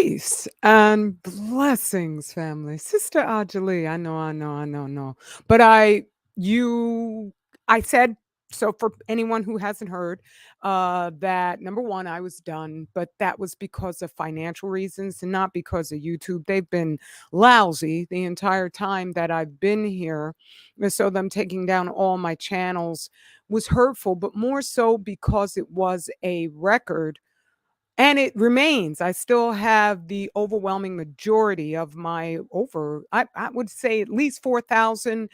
Peace and blessings, family. Sister Ajali, I know. But you, I said, so for anyone who hasn't heard, that number one, I was done, but that was because of financial reasons and not because of YouTube. They've been lousy the entire time that I've been here. And so them taking down all my channels was hurtful, but more so because it was a record and it remains. I still have the overwhelming majority of my I would say at least 4,000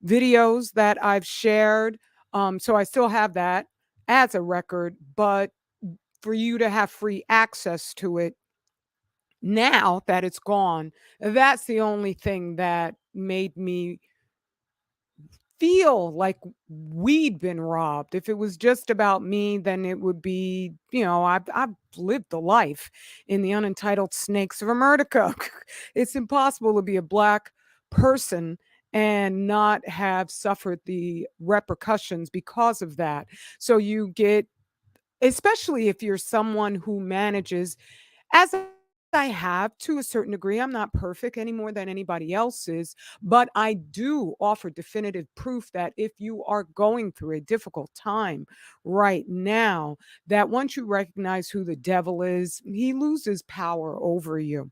videos that I've shared. So I still have that as a record, but for you to have free access to it now that it's gone, that's the only thing that made me feel like we'd been robbed. If it was just about me, then it would be, I've lived the life in the unentitled snakes of America. It's impossible to be a black person and not have suffered the repercussions because of that. So you get, especially if you're someone who manages, as I have to a certain degree. I'm not perfect any more than anybody else is, but I do offer definitive proof that if you are going through a difficult time right now, that once you recognize who the devil is, he loses power over you.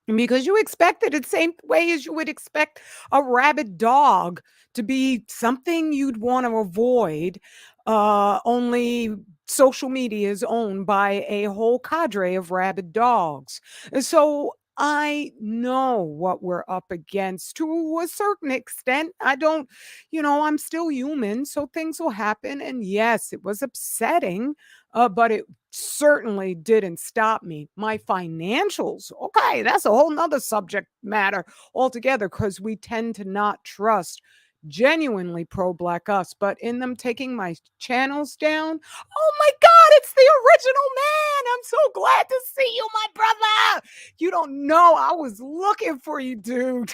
Because you expect it the same way as you would expect a rabid dog to be something you'd want to avoid. Only social media is owned by a whole cadre of rabid dogs. And so I know what we're up against to a certain extent. I don't, I'm still human, so things will happen. And yes, it was upsetting, but it certainly didn't stop me. My financials, okay, that's a whole nother subject matter altogether because we tend to not trust genuinely pro black us, but in them taking my channels down, oh my God, it's the original man. I'm so glad to see you, my brother. You don't know, I was looking for you, dude.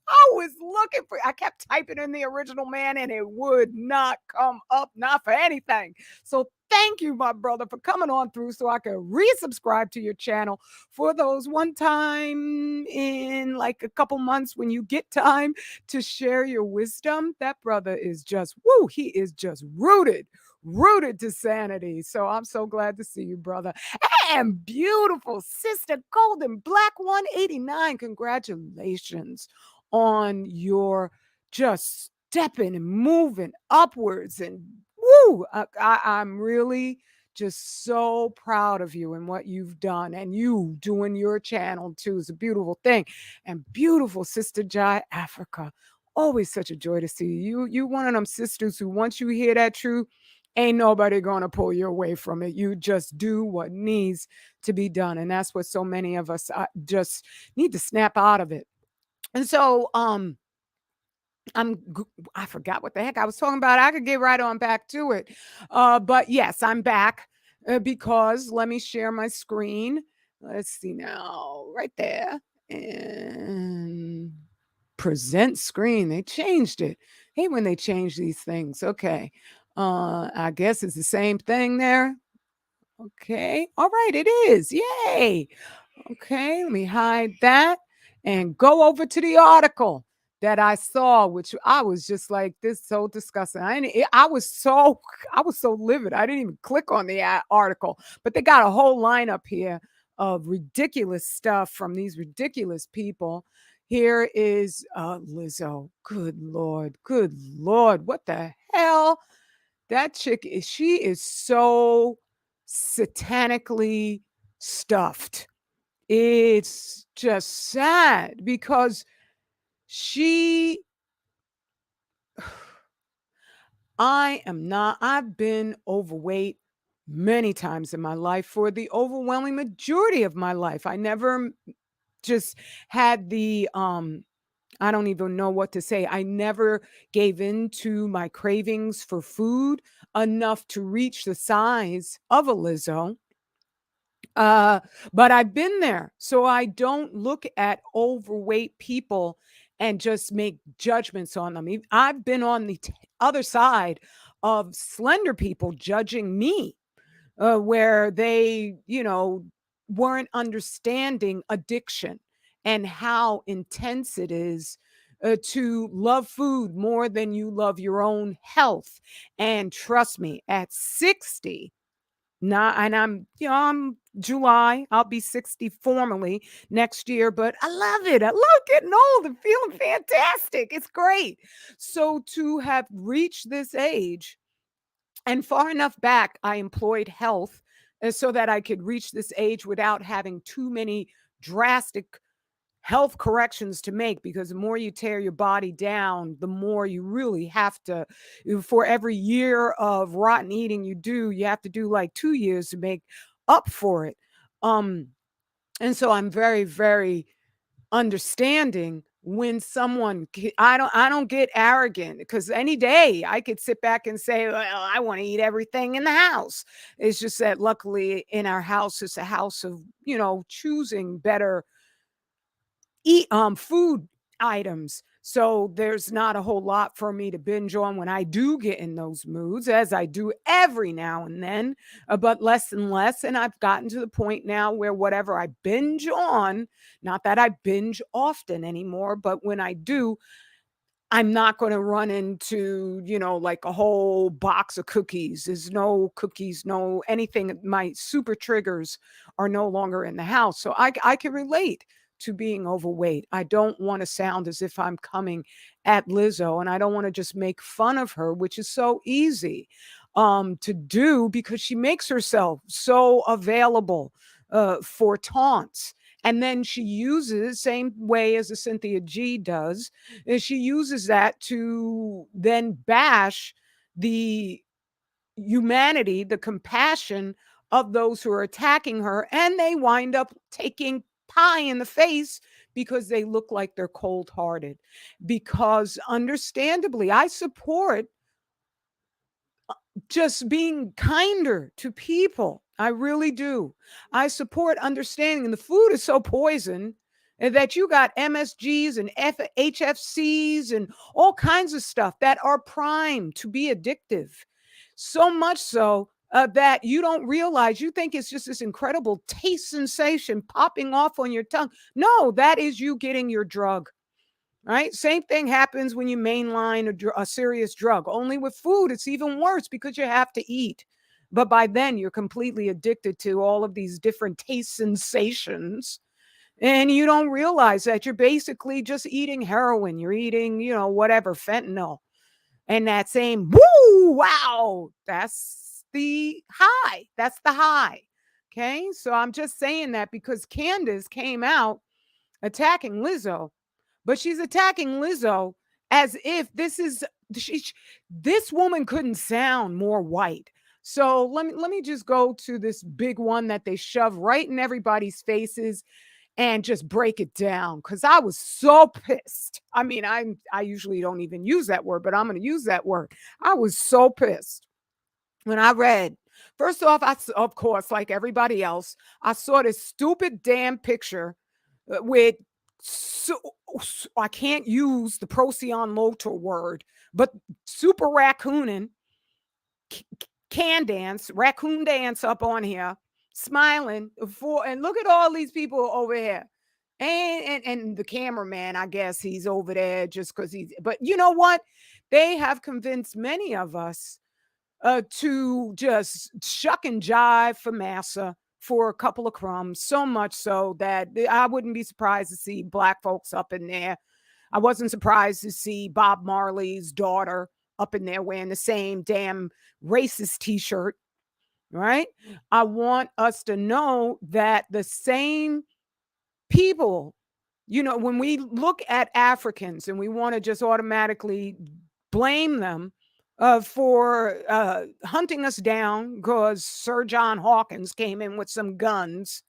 I was looking for you. I kept typing in the original man and it would not come up, not for anything. So thank you, my brother, for coming on through so I can resubscribe to your channel for those one time in like a couple months when you get time to share your wisdom. That brother is just, woo, he is just rooted to sanity. So I'm so glad to see you, brother. And beautiful sister Golden Black 189. Congratulations on your just stepping and moving upwards and woo, I'm really just so proud of you and what you've done, and you doing your channel too is a beautiful thing. And beautiful sister Jai Africa, always such a joy to see you. You one of them sisters who once you hear that truth, ain't nobody gonna pull you away from it. You just do what needs to be done, and that's what so many of us just need to snap out of it. And so, I forgot what the heck I was talking about. I could get right on back to it. But yes, I'm back because let me share my screen. Let's see now, right there. And present screen. They changed it. Hey, when they change these things. Okay. I guess it's the same thing there. Okay. All right, it is. Yay. Okay, let me hide that and go over to the article that I saw, which I was just like, this is so disgusting. I was so livid. I didn't even click on the article, but they got a whole lineup here of ridiculous stuff from these ridiculous people. Here is Lizzo. Good Lord, what the hell? That chick is she is so satanically stuffed. It's just sad because she I've been overweight many times in my life for the overwhelming majority of my life. I never just had the I don't even know what to say. I never gave in to my cravings for food enough to reach the size of a Lizzo. Uh, but I've been there. So I don't look at overweight people and just make judgments on them. I've been on the other side of slender people judging me, where they, weren't understanding addiction and how intense it is to love food more than you love your own health. And trust me, at 60, nah, and I'm July. I'll be 60 formally next year, but I love it. I love getting old and feeling fantastic. It's great. So to have reached this age and far enough back, I employed health so that I could reach this age without having too many drastic health corrections to make, because the more you tear your body down, the more you really have to, for every year of rotten eating you do, you have to do like 2 years to make up for it. um and so I'm very, very understanding when I don't get arrogant, because any day I could sit back and say, well, I want to eat everything in the house. It's just that luckily in our house, it's a house of, choosing better eat food items. So there's not a whole lot for me to binge on when I do get in those moods, as I do every now and then, but less and less. And I've gotten to the point now where whatever I binge on, not that I binge often anymore, but when I do, I'm not going to run into, like a whole box of cookies. There's no cookies, no anything. My super triggers are no longer in the house. So I can relate to being overweight. I don't want to sound as if I'm coming at Lizzo, and I don't want to just make fun of her, which is so easy to do because she makes herself so available for taunts. And then she uses, same way as a Cynthia G does, and she uses that to then bash the humanity, the compassion of those who are attacking her. And they wind up taking pie in the face because they look like they're cold hearted. Because understandably, I support just being kinder to people. I really do. I support understanding. And the food is so poison that you got MSGs and HFCs and all kinds of stuff that are primed to be addictive. So much so that you don't realize, you think it's just this incredible taste sensation popping off on your tongue. No, that is you getting your drug. Right? Same thing happens when you mainline a serious drug. Only with food, it's even worse because you have to eat. But by then, you're completely addicted to all of these different taste sensations. And you don't realize that you're basically just eating heroin. You're eating, whatever, fentanyl. And that same, woo, wow, that's the high. That's the high. Okay. So I'm just saying that because Candace came out attacking Lizzo, but she's attacking Lizzo as if this woman couldn't sound more white. So let me just go to this big one that they shove right in everybody's faces and just break it down, because I was so pissed. I mean, I usually don't even use that word, but I'm going to use that word. I was so pissed when I read. First off, of course, like everybody else, I saw this stupid damn picture with, so, I can't use the Procyon Lotor word, but super raccooning, can dance, raccoon dance up on here, smiling for, and look at all these people over here. And the cameraman, I guess he's over there just because but you know what? They have convinced many of us to just shuck and jive for massa for a couple of crumbs, so much so that I wouldn't be surprised to see black folks up in there. I wasn't surprised to see Bob Marley's daughter up in there wearing the same damn racist t-shirt, right? I want us to know that the same people, when we look at Africans and we want to just automatically blame them for hunting us down because Sir John Hawkins came in with some guns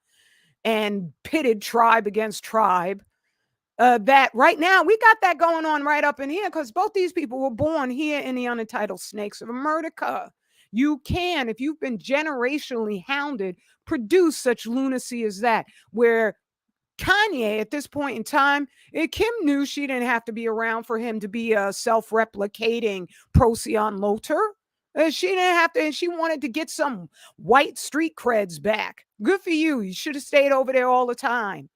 and pitted tribe against tribe. That right now we got that going on right up in here because both these people were born here in the unentitled snakes of America. You can, if you've been generationally hounded, produce such lunacy as that, where Kanye at this point in time, Kim knew she didn't have to be around for him to be a self-replicating Procyon Lotor. And she didn't have to, and she wanted to get some white street creds back. Good for you. You should have stayed over there all the time.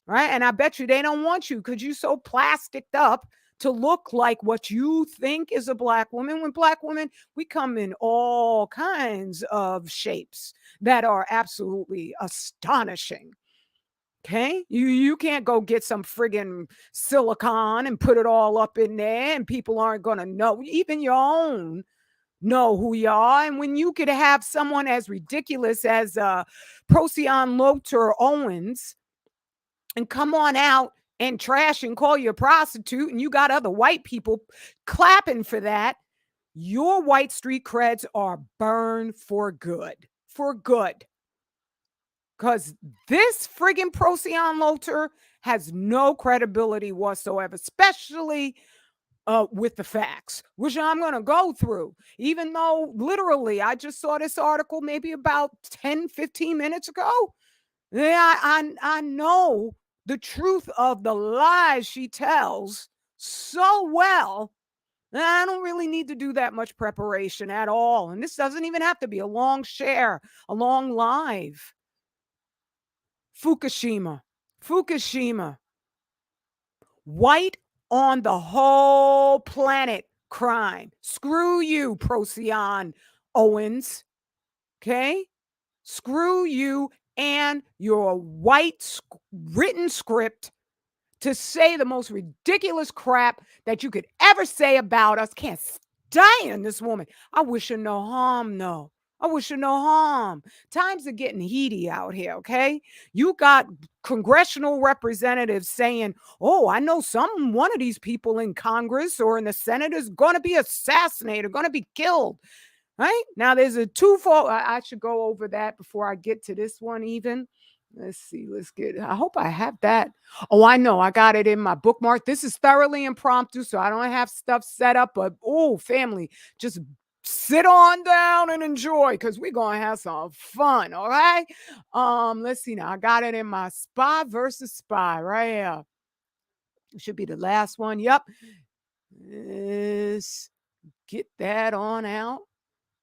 Right. And I bet you they don't want you because you so plasticed up to look like what you think is a black woman. When black women, we come in all kinds of shapes that are absolutely astonishing. Okay. You can't go get some friggin' silicone and put it all up in there and people aren't gonna know. Even your own know who you are. And when you could have someone as ridiculous as Procyon Loter Owens and come on out and trash and call you a prostitute, and you got other white people clapping for that, your white street creds are burned for good. For good. Because this friggin' Procyon Loter has no credibility whatsoever, especially with the facts, which I'm going to go through, even though literally I just saw this article maybe about 10, 15 minutes ago. Yeah, I know the truth of the lies she tells so well. I don't really need to do that much preparation at all. And this doesn't even have to be a long share, a long live. Fukushima. Fukushima. White on the whole planet crime. Screw you, Procyon Owens. Okay? Screw you and your white written script to say the most ridiculous crap that you could ever say about us. Can't stand this woman. I wish her no harm, no. I wish her no harm. Times are getting heaty out here, okay? You got congressional representatives saying, oh, I know one of these people in Congress or in the Senate is going to be assassinated, going to be killed. Right? Now there's a twofold. I should go over that before I get to this one even. Let's see. Let's get I hope I have that. Oh, I know. I got it in my bookmark. This is thoroughly impromptu, so I don't have stuff set up, but oh, family, just sit on down and enjoy because we're gonna have some fun. All right. Let's see now. I got it in my spy versus spy right here. It should be the last one. Yep. Let's get that on out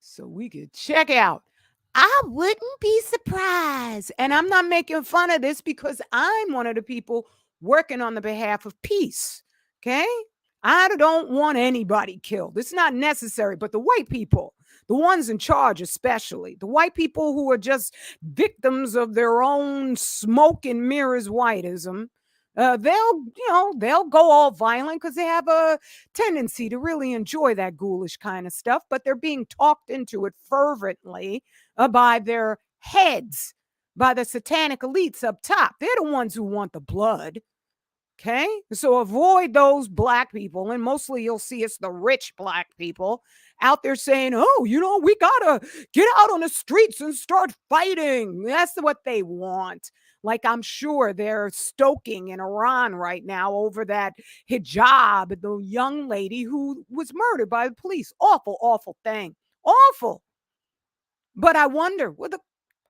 so we could check out. I wouldn't be surprised. And I'm not making fun of this because I'm one of the people working on the behalf of peace. Okay. I don't want anybody killed. It's not necessary, but the white people, the ones in charge, especially the white people who are just victims of their own smoke and mirrors whiteism, they'll go all violent because they have a tendency to really enjoy that ghoulish kind of stuff, but they're being talked into it fervently by their heads, by the satanic elites up top. They're the ones who want the blood. Okay. So avoid those black people. And mostly you'll see it's the rich black people out there saying, oh, we got to get out on the streets and start fighting. That's what they want. Like I'm sure they're stoking in Iran right now over that hijab, the young lady who was murdered by the police. Awful, awful thing. Awful. But I wonder, were the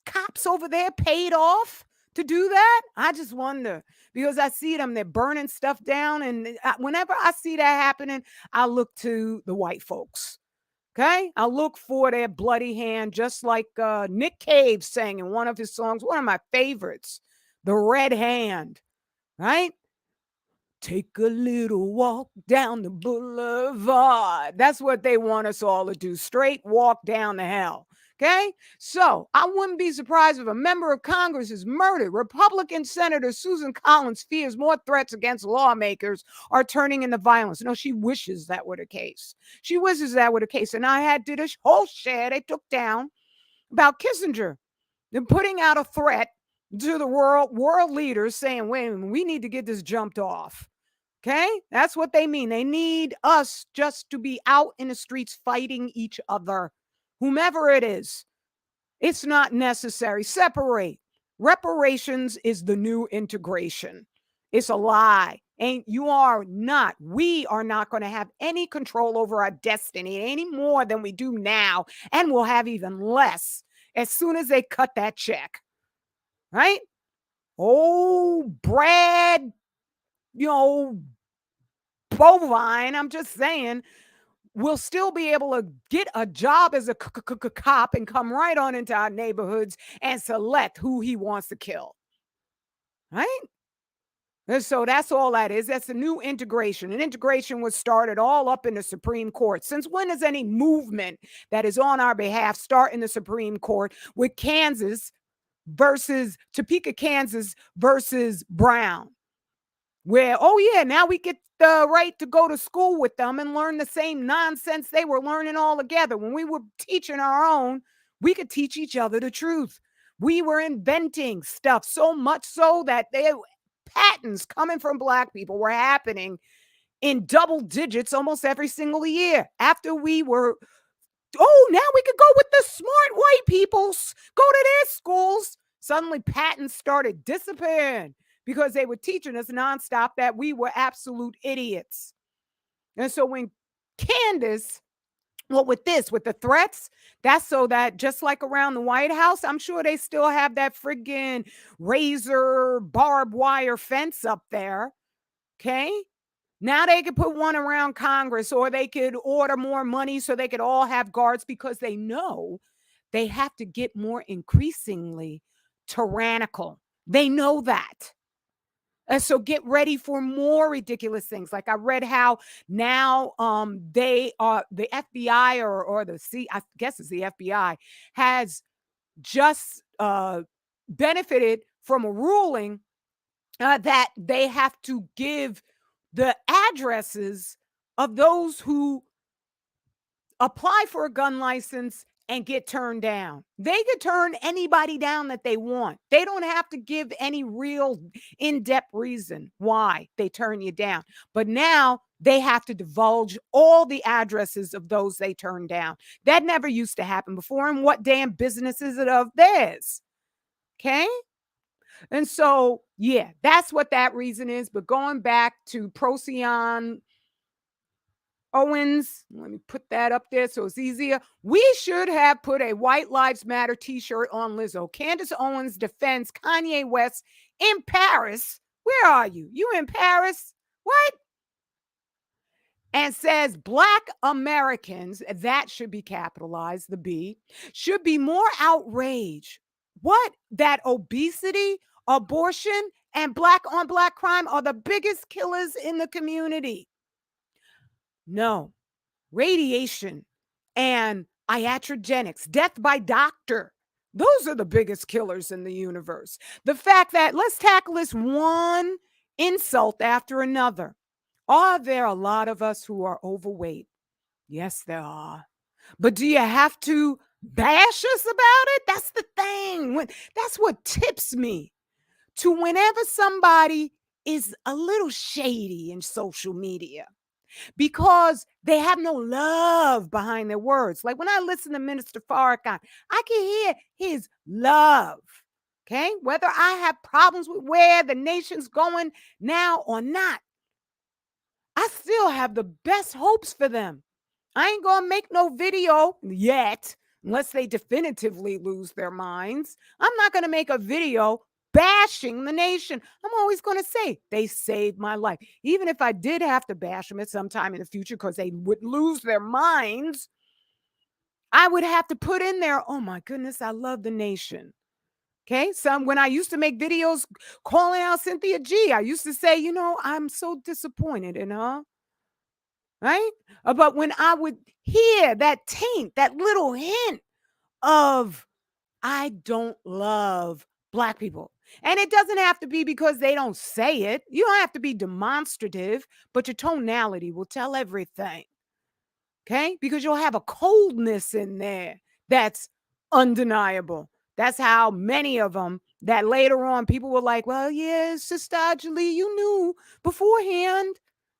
cops over there paid off to do that? I just wonder because I see them, they're burning stuff down. And whenever I see that happening, I look to the white folks. Okay. I look for their bloody hand, just like Nick Cave sang in one of his songs, one of my favorites, The Red Hand. Right? Take a little walk down the boulevard. That's what they want us all to do. Straight walk down the hell. Okay. So I wouldn't be surprised if a member of Congress is murdered. Republican Senator Susan Collins fears more threats against lawmakers are turning into violence. No, she wishes that were the case. She wishes that were the case. And I did a whole share they took down about Kissinger and putting out a threat to the world leaders saying, wait a minute, we need to get this jumped off. Okay. That's what they mean. They need us just to be out in the streets fighting each other, whomever it is. It's not necessary. Separate. Reparations is the new integration. It's a lie. And we are not going to have any control over our destiny any more than we do now. And we'll have even less as soon as they cut that check. Right? Oh, Brad, Bovine, I'm just saying, will still be able to get a job as a cop and come right on into our neighborhoods and select who he wants to kill. Right? And so that's all that is. That's a new integration. And integration was started all up in the Supreme Court. Since when does any movement that is on our behalf start in the Supreme Court with Kansas versus Topeka, Kansas versus Brown? Where, oh yeah, now we get the right to go to school with them and learn the same nonsense they were learning all together. When we were teaching our own, we could teach each other the truth. We were inventing stuff so much so that patents coming from Black people were happening in double digits almost every single year. After we were, oh, now we could go with the smart white peoples, go to their schools. Suddenly patents started disappearing because they were teaching us nonstop that we were absolute idiots. And so when Candace, well, with the threats, that's so that just like around the White House, I'm sure they still have that friggin' razor barbed wire fence up there. Okay. Now they could put one around Congress, or they could order more money so they could all have guards, because they know they have to get more increasingly tyrannical. They know that. And so get ready for more ridiculous things. Like I read how now they are the FBI, or the I guess it's the FBI, has just benefited from a ruling that they have to give the addresses of those who apply for a gun license and get turned down. They could turn anybody down that they want. They don't have to give any real in-depth reason why they turn you down. But now they have to divulge all the addresses of those they turn down. That never used to happen before. And what damn business is it of theirs? Okay? And so, yeah, that's what that reason is. But going back to Procyon Owens, let me put that up there so it's easier. We should have put a White Lives Matter t-shirt on Lizzo. Candace Owens defends Kanye West in Paris. Where are you? You in Paris? What? And says Black Americans, that should be capitalized, the B, should be more outraged. What? That obesity, abortion, and Black on Black crime are the biggest killers in the community. No. Radiation and iatrogenics, death by doctor. Those are the biggest killers in the universe. The fact that, let's tackle this one insult after another. Are there a lot of us who are overweight? Yes, there are. But do you have to bash us about it? That's the thing. That's what tips me to whenever somebody is a little shady in social media, because they have no love behind their words. Like when I listen to Minister Farrakhan, I can hear his love. Okay. Whether I have problems with where the nation's going now or not, I still have the best hopes for them. I ain't going to make no video yet, unless they definitively lose their minds. I'm not going to make a video bashing the nation. I'm always going to say they saved my life. Even if I did have to bash them at some time in the future because they would lose their minds, I would have to put in there, oh my goodness, I love the nation. Okay. So when I used to make videos calling out Cynthia G, I used to say, I'm so disappointed in her. Right? But when I would hear that taint, that little hint of, I don't love Black people. And it doesn't have to be because they don't say it. You don't have to be demonstrative, but your tonality will tell everything. Okay? Because you'll have a coldness in there that's undeniable. That's how many of them that later on people were like, well, yeah, Sister Ajali, you knew beforehand.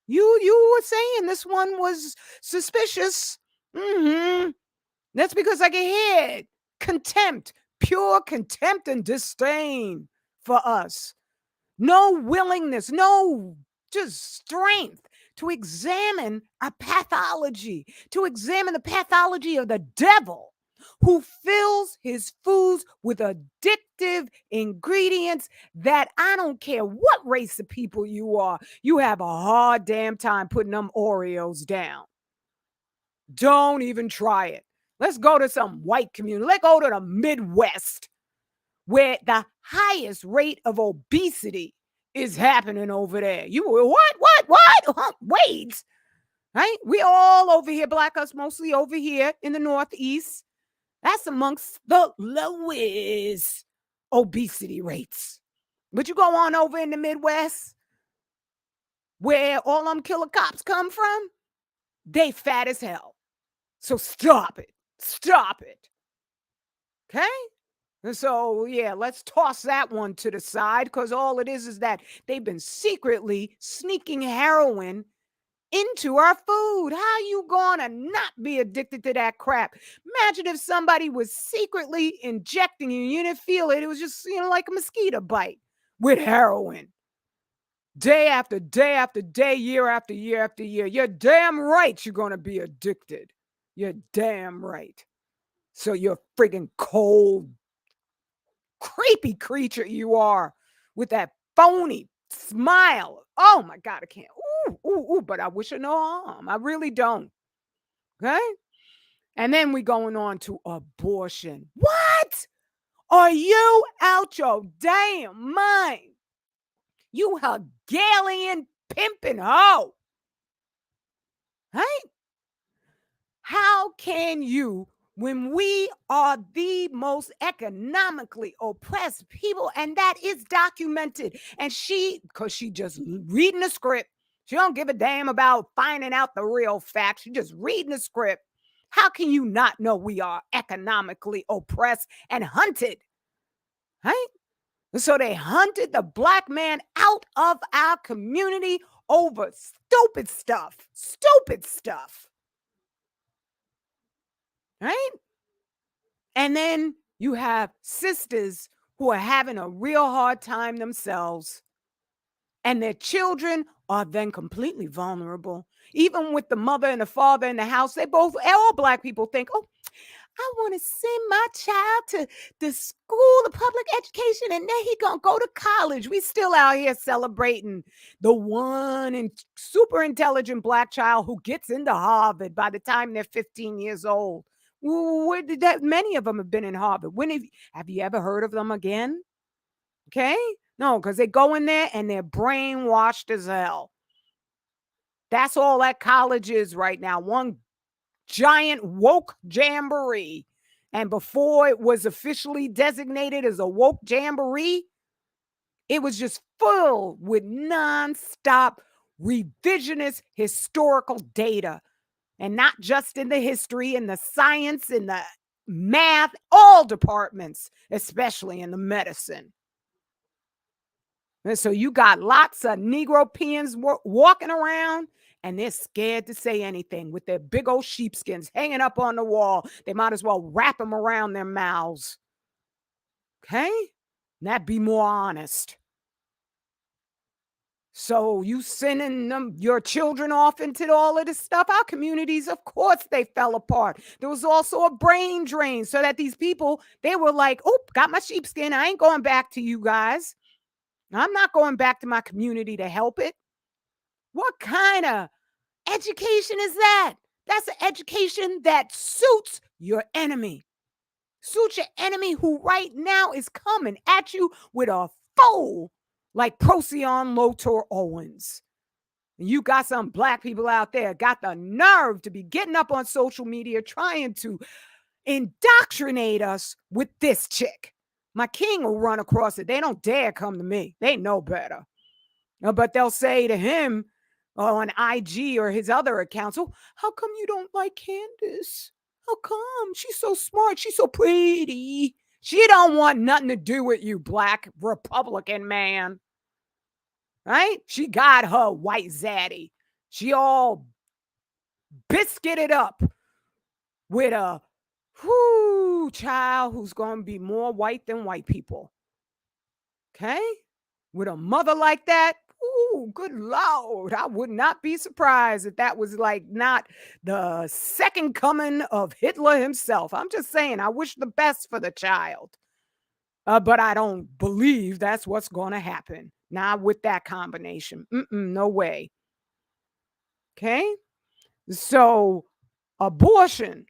You were saying this one was suspicious. That's because I can hear it. Contempt, pure contempt and disdain for us. No willingness, no just strength to examine a pathology, to examine the pathology of the devil who fills his foods with addictive ingredients that I don't care what race of people you are, you have a hard damn time putting them Oreos down. Don't even try it. Let's go to some white community. Let's go to the Midwest where the highest rate of obesity is happening over there. You what? Huh, wait, right? We all over here, black us mostly over here in the Northeast. That's amongst the lowest obesity rates. But you go on over in the Midwest, where all them killer cops come from, they fat as hell. So stop it. Stop it. Okay? And so, yeah, let's toss that one to the side because all it is that they've been secretly sneaking heroin into our food. How you gonna not be addicted to that crap? Imagine if somebody was secretly injecting you, you didn't feel it. It was just, like a mosquito bite with heroin. Day after day after day, year after year after year. You're damn right you're gonna be addicted. You're damn right. So you're friggin' cold, creepy creature you are with that phony smile. Oh my God, I can't. Ooh, but I wish her no harm. I really don't. Okay? And then we going on to abortion. What? Are you out your damn mind? You Hegelian pimping hoe. Right? How can you, when we are the most economically oppressed people, and that is documented, and because she just reading the script, she don't give a damn about finding out the real facts, she just reading the script. How can you not know we are economically oppressed and hunted? Right? So they hunted the black man out of our community over stupid stuff. Stupid stuff. Right? And then you have sisters who are having a real hard time themselves, and their children are then completely vulnerable. Even with the mother and the father in the house, all black people think, oh, I want to send my child to the school, the public education, and then he gonna go to college. We still out here celebrating the one and super intelligent black child who gets into Harvard by the time they're 15 years old. Where did that? Many of them have been in Harvard. When have you ever heard of them again? Okay, no, because they go in there and they're brainwashed as hell. That's all that college is right now. One giant woke jamboree. And before it was officially designated as a woke jamboree, it was just full with nonstop revisionist historical data. And not just in the history, in the science, in the math, all departments, especially in the medicine. And so you got lots of Negro peons walking around, and they're scared to say anything with their big old sheepskins hanging up on the wall. They might as well wrap them around their mouths. Okay? And that'd be more honest. So you sending your children off into all of this stuff? Our communities, of course, they fell apart. There was also a brain drain so that these people, they were like, oh, got my sheepskin. I ain't going back to you guys. I'm not going back to my community to help it. What kind of education is that? That's an education that suits your enemy. Suits your enemy who right now is coming at you with a foe like Procyon Lotor Owens. And you got some black people out there got the nerve to be getting up on social media trying to indoctrinate us with this chick. My king will run across it. They don't dare come to me. They know better. But they'll say to him on IG or his other accounts, oh, how come you don't like Candace? How come? She's so smart. She's so pretty. She don't want nothing to do with you, black Republican man. Right? She got her white zaddy. She all biscuited up with a child who's going to be more white than white people. Okay? With a mother like that, good Lord. I would not be surprised if that was like not the second coming of Hitler himself. I'm just saying, I wish the best for the child. But I don't believe that's what's going to happen. Not with that combination. No way. Okay? So Abortion.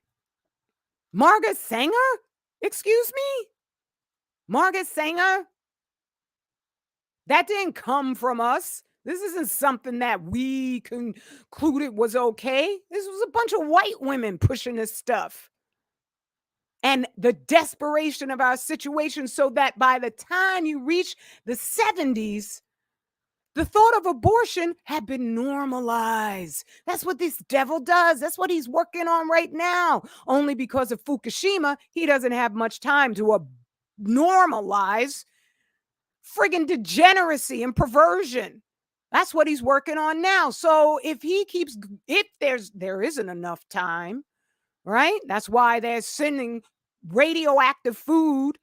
Margaret Sanger? Excuse me? Margaret Sanger? That didn't come from us. This isn't something that we concluded was okay. This was a bunch of white women pushing this stuff. And the desperation of our situation, so that by the time you reach the 70s, the thought of abortion had been normalized. That's what this devil does. That's what he's working on right now. Only because of Fukushima, he doesn't have much time to normalize friggin' degeneracy and perversion. That's what he's working on now. So if he keeps, if there isn't enough time, right? That's why they're sending radioactive food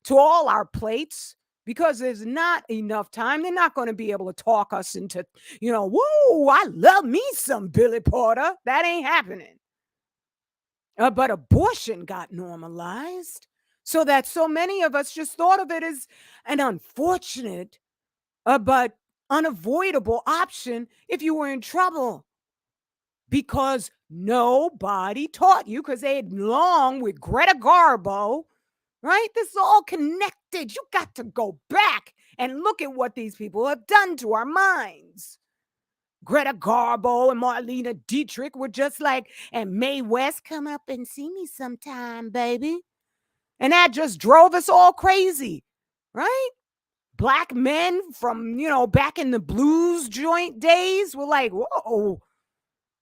to all our plates, because there's not enough time. They're not going to be able to talk us into, whoa, I love me some Billy Porter. That ain't happening. But abortion got normalized, so that so many of us just thought of it as an unfortunate, but unavoidable option if you were in trouble, because nobody taught you, because they had long with Greta Garbo, right? This is all connected. You got to go back and look at what these people have done to our minds. Greta Garbo and Marlene Dietrich were just like, and Mae West, come up and see me sometime, baby. And that just drove us all crazy, right? Black men from, back in the blues joint days were like, whoa,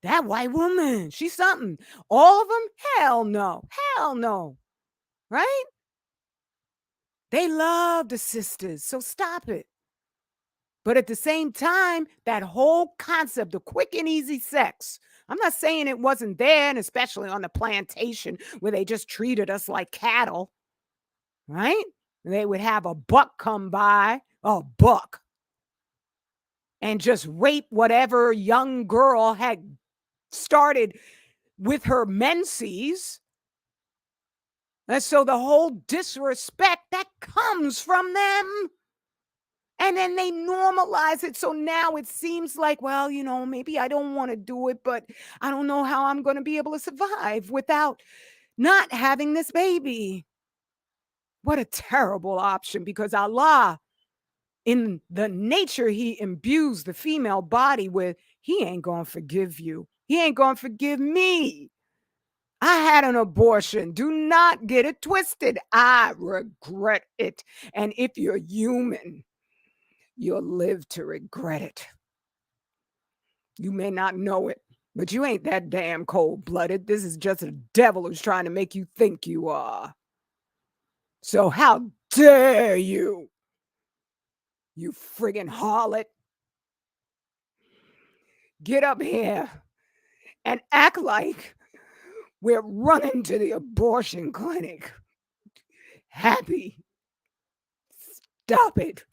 that white woman, she's something. All of them? Hell no, right? They love the sisters, so stop it. But at the same time, that whole concept of quick and easy sex, I'm not saying it wasn't there, and especially on the plantation where they just treated us like cattle, right? They would have a buck come by, and just rape whatever young girl had started with her menses. And so the whole disrespect that comes from them. And then they normalize it. So now it seems like, well, maybe I don't want to do it, but I don't know how I'm going to be able to survive without not having this baby. What a terrible option, because Allah, in the nature he imbues the female body with, he ain't going to forgive you. He ain't going to forgive me. I had an abortion. Do not get it twisted. I regret it. And if you're human, you'll live to regret it. You may not know it, but you ain't that damn cold-blooded. This is just a devil who's trying to make you think you are. So how dare you, you friggin' harlot, get up here and act like we're running to the abortion clinic. Happy. Stop it.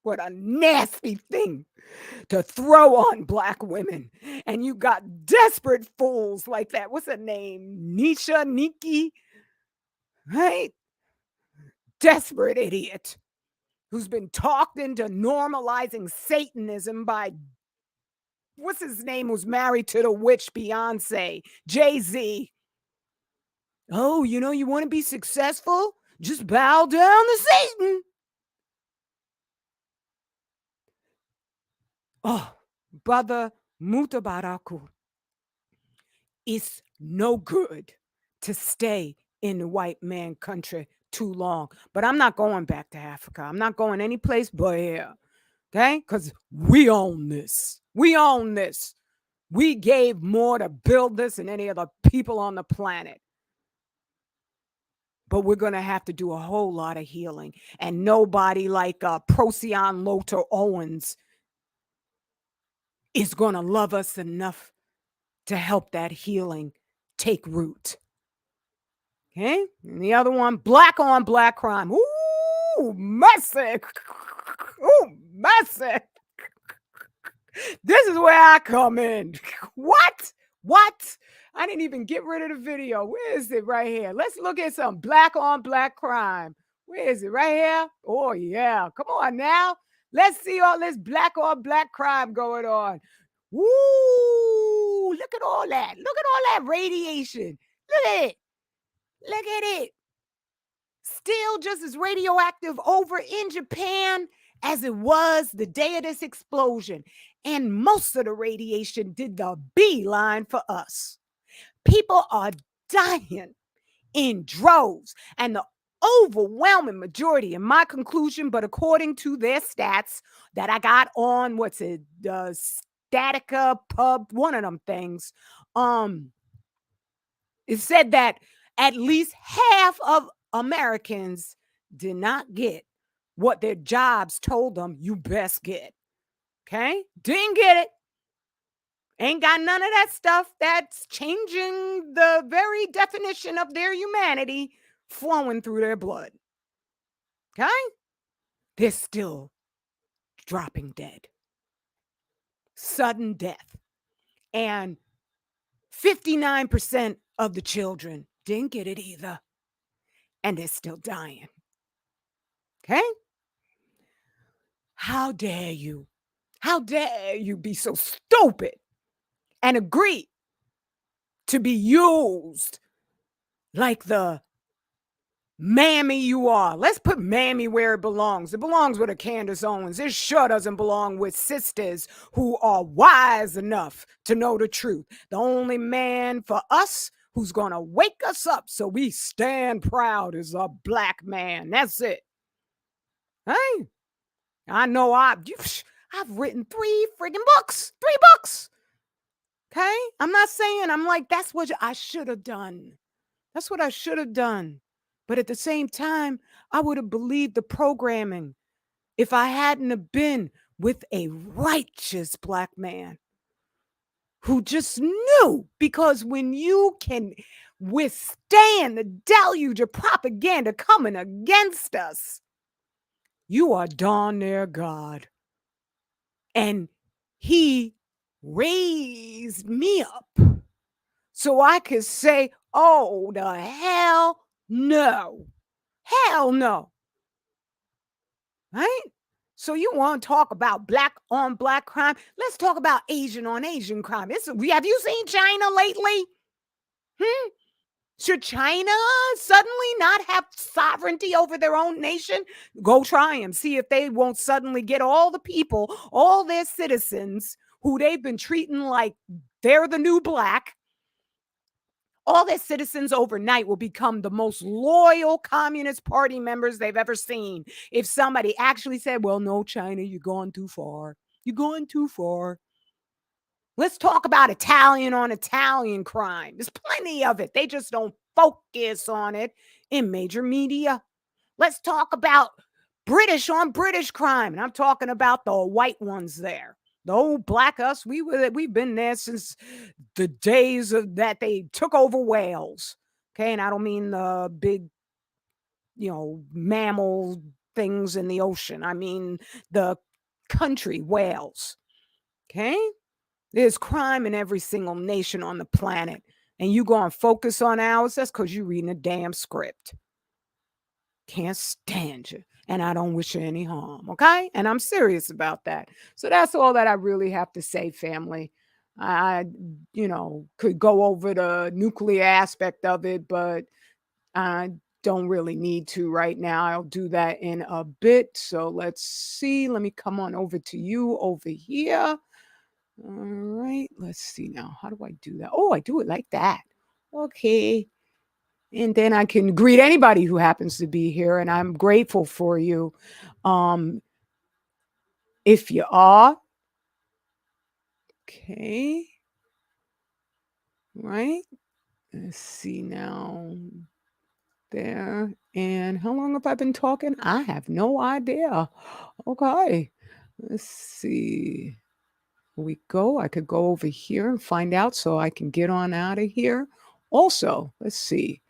What a nasty thing to throw on Black women. And you got desperate fools like that. What's her name? Nikki, right? Desperate idiot who's been talked into normalizing Satanism by, what's his name, who's married to the witch Beyonce, Jay-Z. Oh, you want to be successful? Just bow down to Satan. Oh, brother Mutabaraku, it's no good to stay in the white man country too long. But I'm not going back to Africa. I'm not going any place but here. Okay? Because we own this. We own this. We gave more to build this than any other people on the planet. But we're going to have to do a whole lot of healing. And nobody like Procyon Lothar Owens is going to love us enough to help that healing take root. Okay? And the other one, black on black crime. Ooh, mercy. Ooh, mercy. This is where I come in. What? I didn't even get rid of the video. Where is it? Right here. Let's look at some black on black crime. Where is it? Right here? Oh, yeah. Come on now. Let's see all this black on black crime going on. Woo! Ooh, look at all that. Look at all that radiation. Look at it. Look at it. Still just as radioactive over in Japan as it was the day of this explosion. And most of the radiation did the beeline for us. People are dying in droves. And the overwhelming majority, in my conclusion, but according to their stats that I got on, Statica Pub, one of them things, it said that at least half of Americans did not get what their jobs told them you best get. Okay? Didn't get it. Ain't got none of that stuff that's changing the very definition of their humanity flowing through their blood. Okay? They're still dropping dead. Sudden death. And 59% of the children didn't get it either. And they're still dying. Okay? How dare you? How dare you be so stupid and agree to be used like the mammy you are? Let's put mammy where it belongs. It belongs with a Candace Owens. It sure doesn't belong with sisters who are wise enough to know the truth. The only man for us who's going to wake us up so we stand proud is a black man. That's it. Hey, I know I've written 3 friggin' books. 3 books. Okay? I'm not saying, I'm like, that's what I should have done. That's what I should have done. But at the same time, I would have believed the programming if I hadn't have been with a righteous black man who just knew. Because when you can withstand the deluge of propaganda coming against us, you are darn near God. And he raised me up so I could say, oh, the hell no. Hell no. Right? So you want to talk about black on black crime? Let's talk about Asian on Asian crime. Have you seen China lately? Should China suddenly not have sovereignty over their own nation? Go try them. See if they won't suddenly get all the people, all their citizens who they've been treating like they're the new black. All their citizens overnight will become the most loyal Communist Party members they've ever seen. If somebody actually said, well, no, China, you're going too far. You're going too far. Let's talk about Italian on Italian crime. There's plenty of it. They just don't focus on it in major media. Let's talk about British on British crime. And I'm talking about the white ones there. The old black us, we've been there since the days of that they took over Wales. Okay, and I don't mean the big, mammal things in the ocean. I mean the country, Wales. Okay? There's crime in every single nation on the planet. And you go and focus on ours, that's because you're reading a damn script. Can't stand you. And I don't wish you any harm, okay? And I'm serious about that. So that's all that I really have to say, family. I could go over the nuclear aspect of it, but I don't really need to right now. I'll do that in a bit. So let's see. Let me come on over to you over here. All right. Let's see now. How do I do that? Oh, I do it like that. Okay. And then I can greet anybody who happens to be here, and I'm grateful for you. If you are, okay, right? Let's see now. There. And how long have I been talking? I have no idea. Okay. Let's see. Here we go. I could go over here and find out so I can get on out of here. Also, let's see.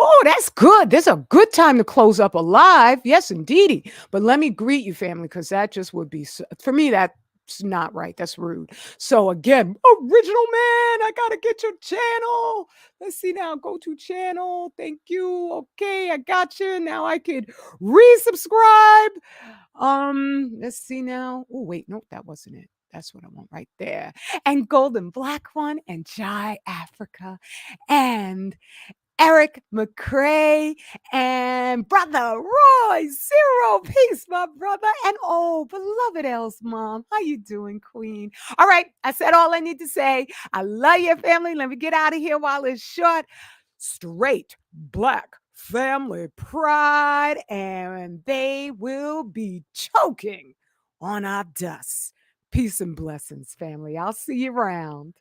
Oh, that's good. This is a good time to close up a live. Yes, indeedy. But let me greet you, family, because that just would be, for me, that's not right. That's rude. So again, original man, I got to get your channel. Let's see now. Go to channel. Thank you. Okay, I got you. Now I could resubscribe. Let's see now. Oh, wait. Nope, that wasn't it. That's what I want right there. And Golden Black One and Jai Africa and Eric McCrae and Brother Roy Zero. Peace, my brother. And oh, beloved Elle's mom. How you doing, Queen? All right, I said all I need to say. I love your family. Let me get out of here while it's short. Straight black family pride, and they will be choking on our dust. Peace and blessings, family. I'll see you around.